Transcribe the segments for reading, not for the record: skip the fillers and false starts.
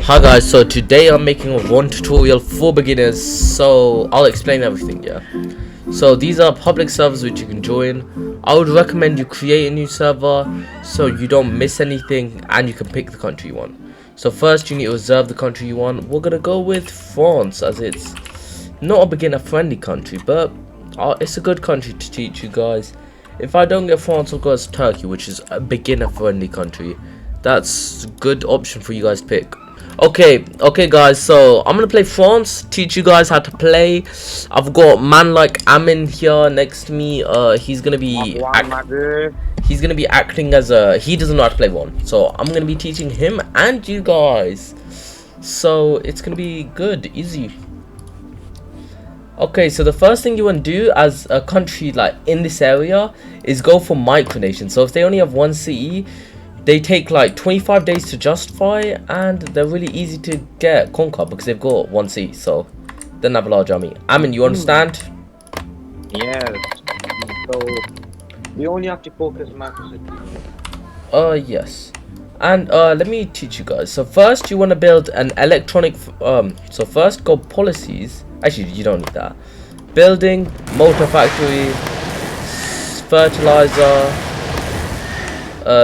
Hi guys, so today I'm making one tutorial for beginners, so I'll explain everything. Yeah, so these are public servers which you can join. I would recommend you create a new server so you don't miss anything and you can pick the country you want. So first you need to reserve the country you want. We're gonna go with France, as it's not a beginner friendly country, but it's a good country to teach you guys. If I don't get France, I'll go as Turkey, which is a beginner friendly country. That's a good option for you guys to pick. Okay guys, so I'm gonna play France, teach you guys how to play. I've got man like Amin here next to me. He's gonna be acting as a, he doesn't know how to play one, so I'm gonna be teaching him and you guys, so it's gonna be good, easy. Okay, so the first thing you want to do as a country like in this area is go for micronations. So if they only have one CE, they take like 25 days to justify, and they're really easy to conquer because they've got one CE, so they don't have a large army. Amin, you understand? Yes. So we only have to focus macros. Yes. And let me teach you guys. So first you want to build an electronic so first go policies. Actually, you don't need that. Building, motor factory, fertilizer,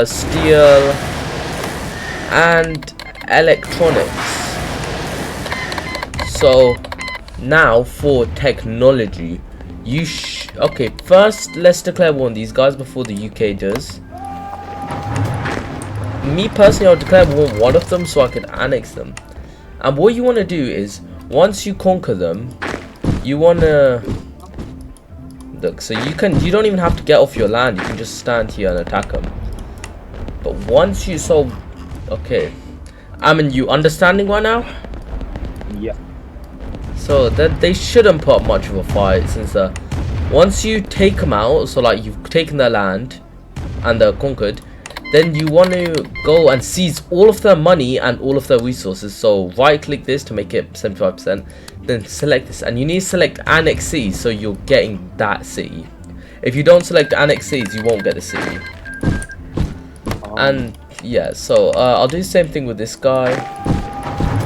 steel, and electronics. So now for technology, okay, first let's declare war on these guys before the UK does. Me personally, I'll declare war on one of them so I can annex them. And what you want to do is, once you conquer them, you want to look, so you don't even have to get off your land, you can just stand here and attack them. But once you, so okay, I mean, you understanding right now? Yeah. So that they shouldn't put up much of a fight, since once you take them out, so like you've taken their land and they're conquered, then you want to go and seize all of their money and all of their resources. So right click this to make it 75%, then select this, and you need to select Annex C, so you're getting that city. If you don't select Annex Cs, you won't get the city. And yeah, so I'll do the same thing with this guy.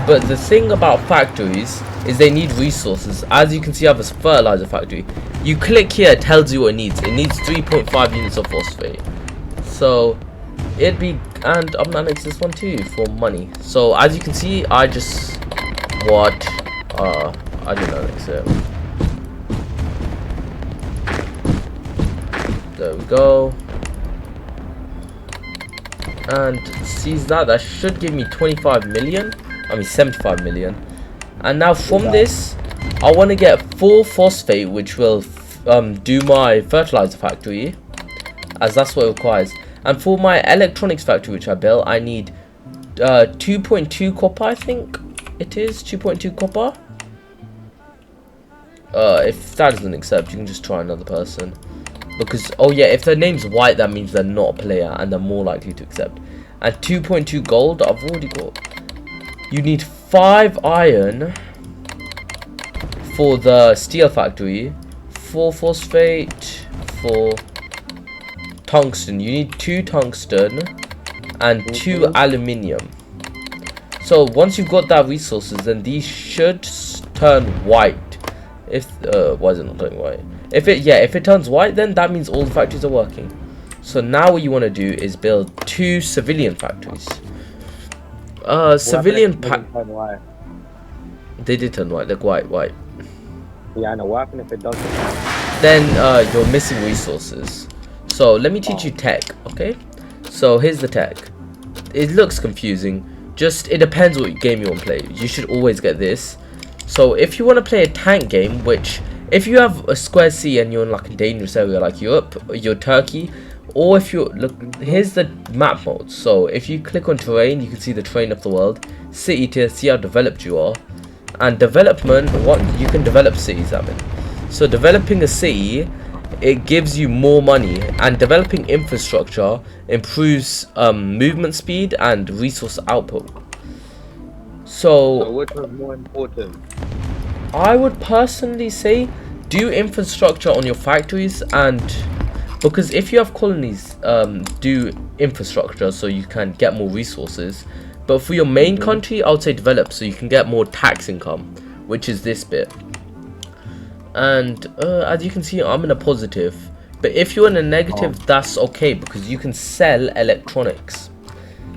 But the thing about factories is they need resources. As you can see, I have a fertilizer factory. You click here, it tells you what it needs. It needs 3.5 units of phosphate. So it'd be, and I'm gonna annex this one too for money. So as you can see, I just I didn't annex it. There we go. And seize that. That should give me 25 million. I mean 75 million. And now from this, I want to get 4 phosphate, which will do my fertilizer factory, as that's what it requires. And for my electronics factory, which I built, I need 2.2 copper, I think it is 2.2 copper. If that doesn't accept, you can just try another person, because oh yeah, if their name's white, that means they're not a player and they're more likely to accept. And 2.2 gold I've already got. You need 5 iron for the steel factory, 4 phosphate, 4 tungsten. You need 2 tungsten and 2 aluminium. So once you've got that resources, then these should turn white. If why is it not turning white? If it turns white, then that means all the factories are working. So now what you want to do is build 2 civilian factories. Civilian they did turn white. They're white. Yeah, I know. What happens if it doesn't? Then you're missing resources. So let me teach you tech, okay? So here's the tech. It looks confusing. Just, it depends what game you want to play. You should always get this. So if you want to play a tank game, which if you have a square C and you're in like a dangerous area like Europe, you're Turkey, or if you look, here's the map mode. So if you click on terrain, you can see the terrain of the world, city to see how developed you are, and development, what you can develop cities. I mean, so developing a city, it gives you more money, and developing infrastructure improves movement speed and resource output. So which one's more important? I would personally say do infrastructure on your factories, and because if you have colonies, do infrastructure so you can get more resources. But for your main country, I would say develop, so you can get more tax income, which is this bit. And as you can see, I'm in a positive. But if you're in a negative, that's okay, because you can sell electronics.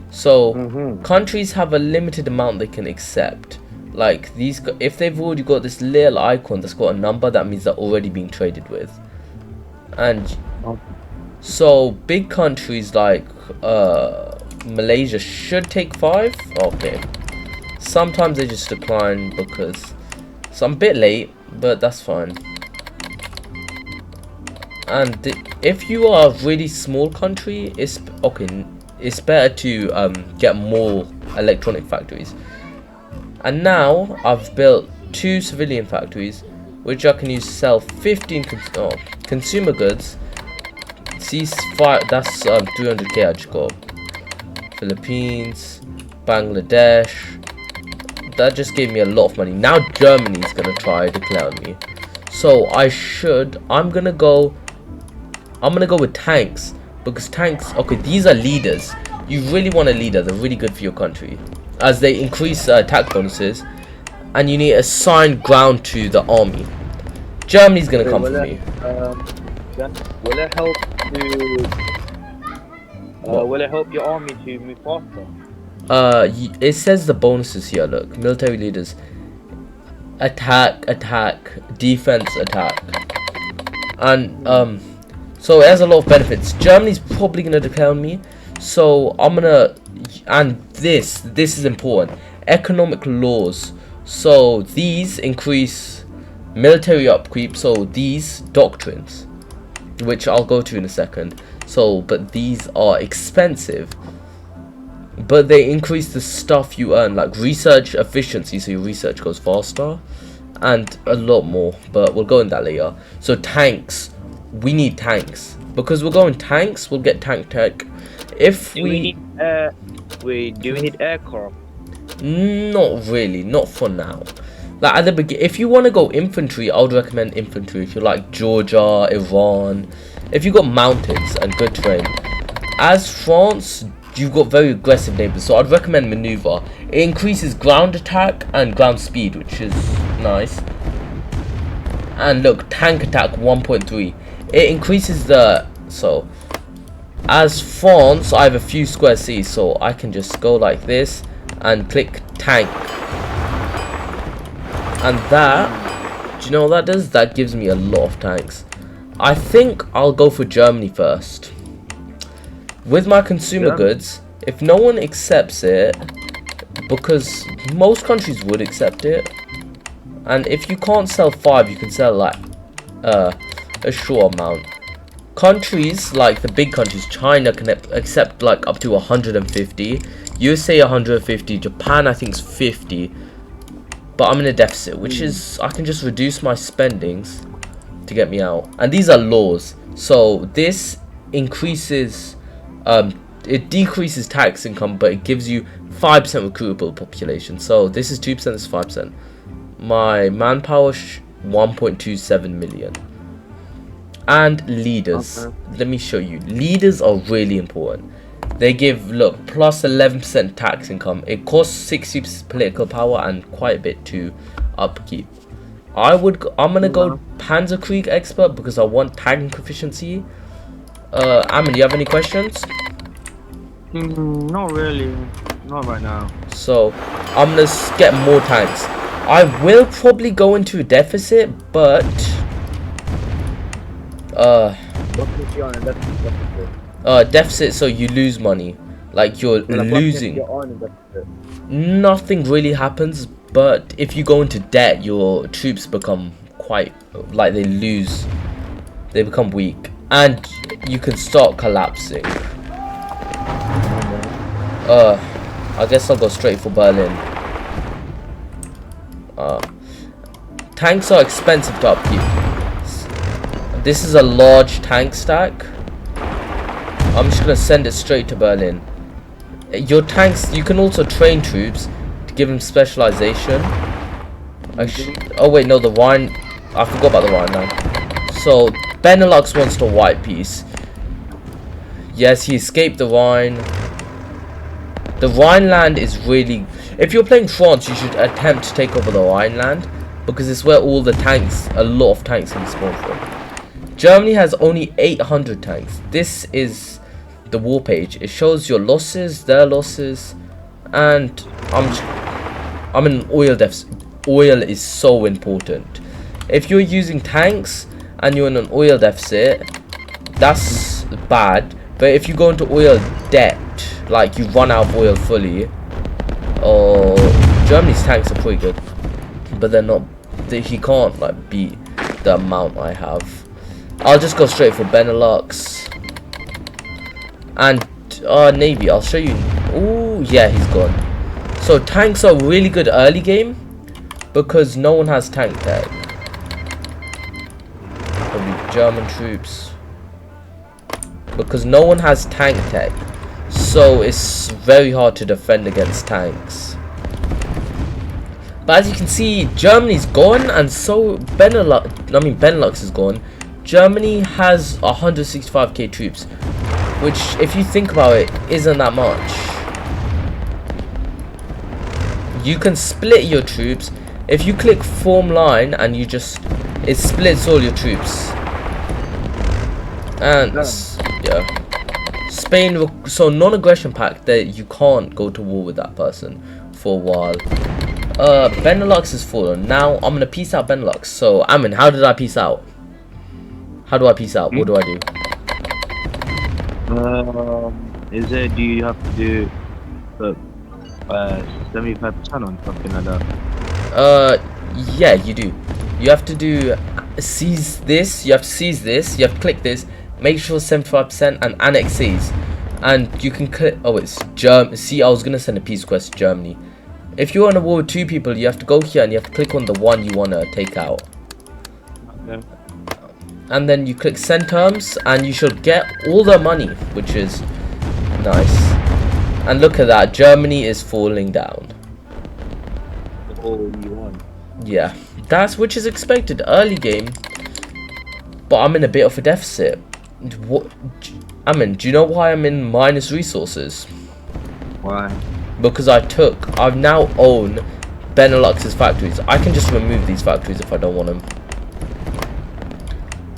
So countries have a limited amount they can accept. Like these, if they've already got this little icon that's got a number, that means they're already being traded with. And so big countries like Malaysia should take 5. Okay. Sometimes they just decline because so I'm a bit late, but that's fine. And if you are a really small country, it's okay. It's better to get more electronic factories. And now I've built 2 civilian factories, which I can use to sell 15 consumer goods. Ceasefire, that's 300k I just got. Philippines, Bangladesh. That just gave me a lot of money. Now Germany's gonna try to declare on me. So I'm gonna go with tanks, because tanks, okay, these are leaders. You really want a leader, they're really good for your country, as they increase attack bonuses, and you need to assign ground to the army. Germany's gonna come for me. Will it help will it help your army to move faster? It says the bonuses here, look. Military leaders. Attack, defense, attack. And so it has a lot of benefits. Germany's probably gonna declare on me. So I'm gonna, and this is important. Economic laws. So these increase military upkeep. So these doctrines, which I'll go to in a second. So, but these are expensive. But they increase the stuff you earn, like research efficiency, so your research goes faster, and a lot more. But we'll go in that later. So tanks, we need tanks, because we're going tanks. We'll get tank tech. If do we need aircraft? Not really, not for now. Like at the beginning, if you want to go infantry, I would recommend infantry. If you like Georgia, Iran, if you got mountains and good terrain. As France, you've got very aggressive neighbors, so I'd recommend maneuver. It increases ground attack and ground speed, which is nice. And look, tank attack 1.3. It increases the, so as France, I have a few square C's, so I can just go like this and click tank. And that, do you know what that does? That gives me a lot of tanks. I think I'll go for Germany first. With my consumer goods, if no one accepts it, because most countries would accept it, and if you can't sell 5, you can sell like a short amount. Countries like the big countries, China can accept like up to 150, USA 150, Japan I think is 50, but I'm in a deficit, which is, I can just reduce my spendings to get me out. And these are laws, so this increases, it decreases tax income, but it gives you 5% recruitable population. So this is 2%, this is 5%. My manpower 1.27 million. And leaders, let me show you. Leaders are really important. They give, look, plus 11% tax income. It costs 60% political power and quite a bit to upkeep. I'm gonna go Panzerkrieg expert because I want tank efficiency. Amin, you have any questions? Not really, not right now. So I'm gonna get more tanks. I will probably go into a deficit, but deficit, so you lose money, like you're losing. Nothing really happens, but if you go into debt, your troops become quite, like they become weak, and you can start collapsing. I guess I'll go straight for Berlin. Tanks are expensive to upkeep. This is a large tank stack. I'm just gonna send it straight to Berlin. Your tanks, you can also train troops to give them specialization. Oh wait, no, the Rhine, I forgot about the Rhine now. So Benelux wants to white peace. Yes, he escaped the Rhine. The Rhineland is really... If you're playing France, you should attempt to take over the Rhineland, because it's where all the tanks, a lot of tanks can spawn from. Germany has only 800 tanks. This is the war page. It shows your losses, their losses, and I'm in oil deficit. Oil is so important. If you're using tanks and you're in an oil deficit, that's bad. But if you go into oil debt, like you run out of oil fully, or Germany's tanks are pretty good, but they're not. He can't like beat the amount I have. I'll just go straight for Benelux and Navy. I'll show you. Oh yeah, he's gone. So tanks are really good early game because no one has tank tech. Probably German troops, because no one has tank tech, so it's very hard to defend against tanks. But as you can see, Germany's gone, and so Benelux is gone. Germany has 165k troops, which, if you think about it, isn't that much. You can split your troops. If you click form line and you just, it splits all your troops. And yeah, Spain, so non-aggression pact, that you can't go to war with that person for a while. Benelux is fallen. Now I'm gonna peace out Benelux. So Amin, how did I peace out? How do I peace out? What do I do? Do you have to do 75% on something like that? Yeah, you do. You have to do seize this. You have to seize this. You have to click this. Make sure 75% and annex seize. And you can click. Oh, it's Germany. See, I was gonna send a peace request to Germany. If you're on a war with 2 people, you have to go here and you have to click on the one you wanna take out. Okay. And then you click send terms, and you should get all the money, which is nice. And look at that, Germany is falling down. Oh, you won. Yeah, that's which is expected early game. But I'm in a bit of a deficit. What? Do you know why I'm in minus resources? Why? Because I've now own Benelux's factories. I can just remove these factories if I don't want them.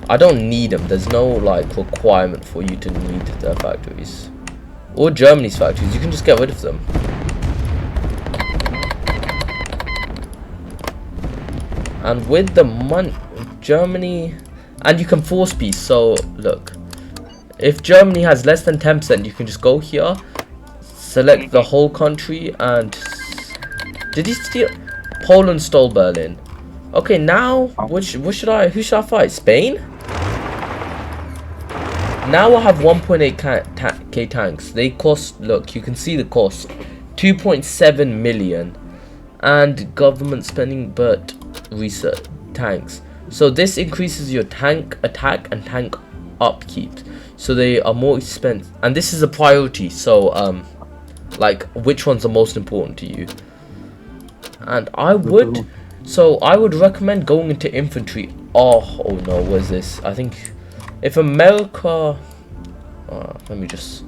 I don't need them. There's no like requirement for you to need their factories. Or Germany's factories. You can just get rid of them. And with the money, Germany, and you can force peace. So look, if Germany has less than 10%, you can just go here, select the whole country, and did he steal? Poland stole Berlin. Okay, now who should I fight? Spain? Now I have 1.8k tanks. They cost, look, you can see the cost, 2.7 million, and government spending, but research tanks. So this increases your tank attack and tank upkeep. So they are more expensive, and this is a priority. So like which one's the most important to you? And I would recommend going into infantry. Oh no, what is this? I think if America, let me just.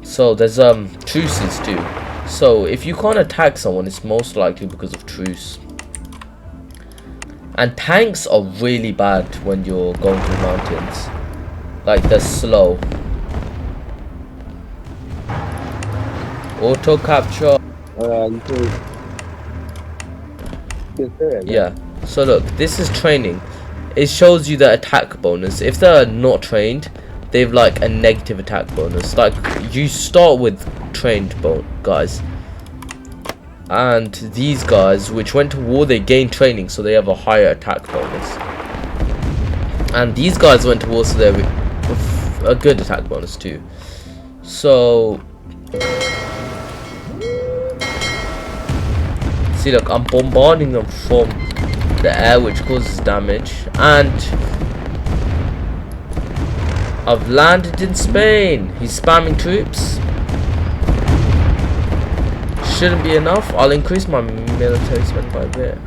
So there's truces too. So if you can't attack someone, it's most likely because of truce. And tanks are really bad when you're going through mountains. Like they're slow. Auto capture. Yeah. So look, this is training. It shows you the attack bonus. If they're not trained, they've like a negative attack bonus. Like you start with trained guys, and these guys which went to war, they gain training, so they have a higher attack bonus. And these guys went to war, so they have a good attack bonus too. So see, look, I'm bombarding them from the air, which causes damage, and I've landed in Spain. He's spamming troops. Shouldn't be enough. I'll increase my military spend by a bit.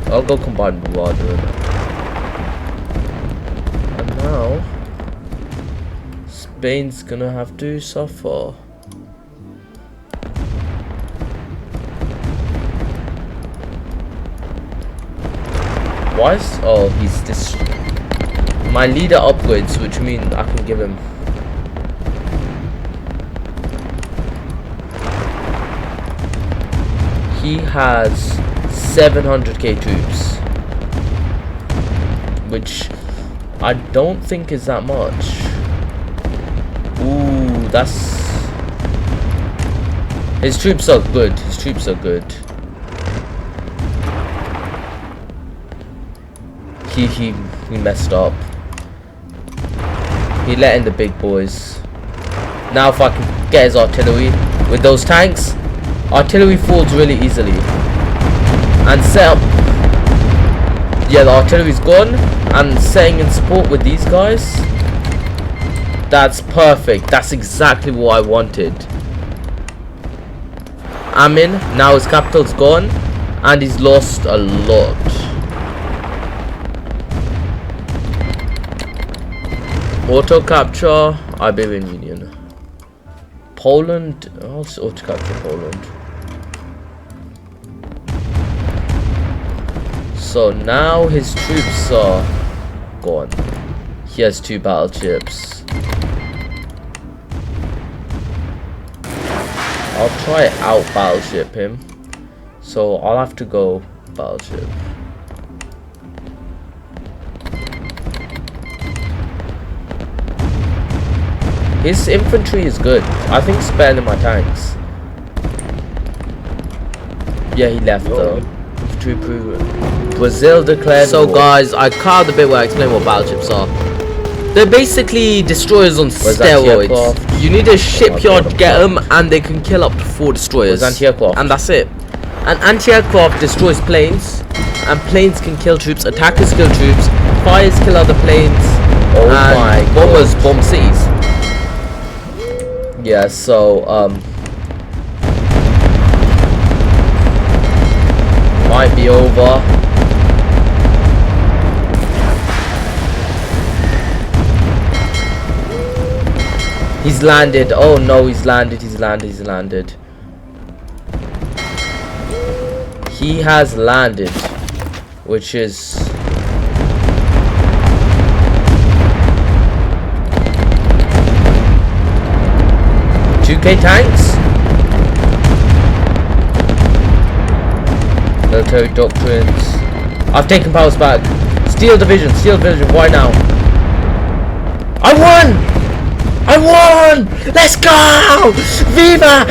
I'll go combine bombardment. And now Spain's gonna have to suffer. Why is... Oh, he's this... My leader upgrades, which means I can give him... He has 700k troops, which I don't think is that much. Ooh, that's... His troops are good. His troops are good. He messed up. He let in the big boys. Now if I can get his artillery with those tanks, artillery falls really easily. And set up. Yeah, the artillery's gone. And setting in support with these guys. That's perfect. That's exactly what I wanted. Amin, now his capital's gone. And he's lost a lot. Auto capture Iberian Union. Poland. I'll auto capture Poland. So now his troops are gone. He has 2 battleships. I'll try out battleship him. So I'll have to go battleship. His infantry is good. I think it's better than my tanks. Yeah, he left though. Infantry proven. Brazil declared. So guys, I carved the bit where I explain what battleships are. They're basically destroyers on steroids. You need a shipyard to get them, and they can kill up to 4 destroyers. Anti-aircraft. And that's it. And anti-aircraft destroys planes, and planes can kill troops. Attackers kill troops. Fires kill other planes. Oh and my bombers bomb cities. Yeah, so might be over. He's landed. Oh no, he's landed. He's landed. He's landed. He has landed, which is 2k tanks. Military doctrines. I've taken powers back. Steel division. Steel division. Why now? I won! I won! Let's go! Viva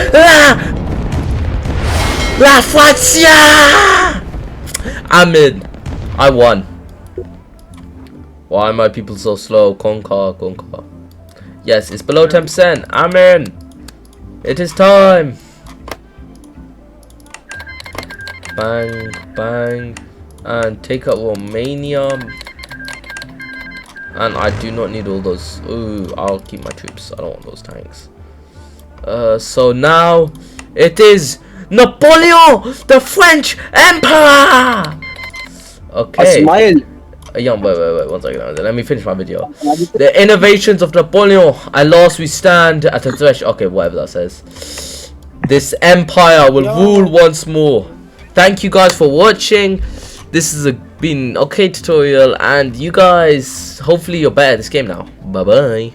la Francia! I'm in. I won. Why are my people so slow? Conquer, conquer. Yes, it's below 10%. I'm in. It is time. Bang, bang. And take out Romania. And I do not need all those. Ooh, I'll keep my troops. I don't want those tanks. So now it is Napoleon, the French Emperor. Okay. Smile. Wait, 1 second. Let me finish my video. The innovations of Napoleon. At last we stand at the threshold. Okay, whatever that says. This empire will rule once more. Thank you guys for watching. This has been okay tutorial, and you guys, hopefully you're better at this game now. Bye bye.